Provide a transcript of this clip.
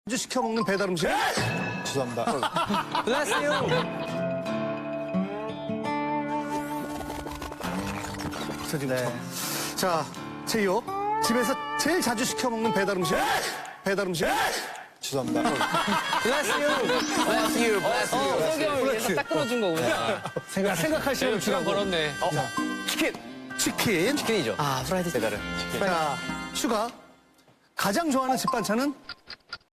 자주 시켜 먹는 배달 음식. 죄송합니다. Bless you. 자, 제이홉. 집에서 제일 자주 시켜 먹는 배달 음식. 배달 음식. 죄송합니다. Bless you. Bless you, bless you. 석이 형을 위해서 딱 끊어준 거구나. 생각할 시간을 시간 주라고. 걸었네. 치킨. 치킨이죠. 아, 프라이드 배달은. 자, 슈가. 가장 좋아하는 집 반찬은?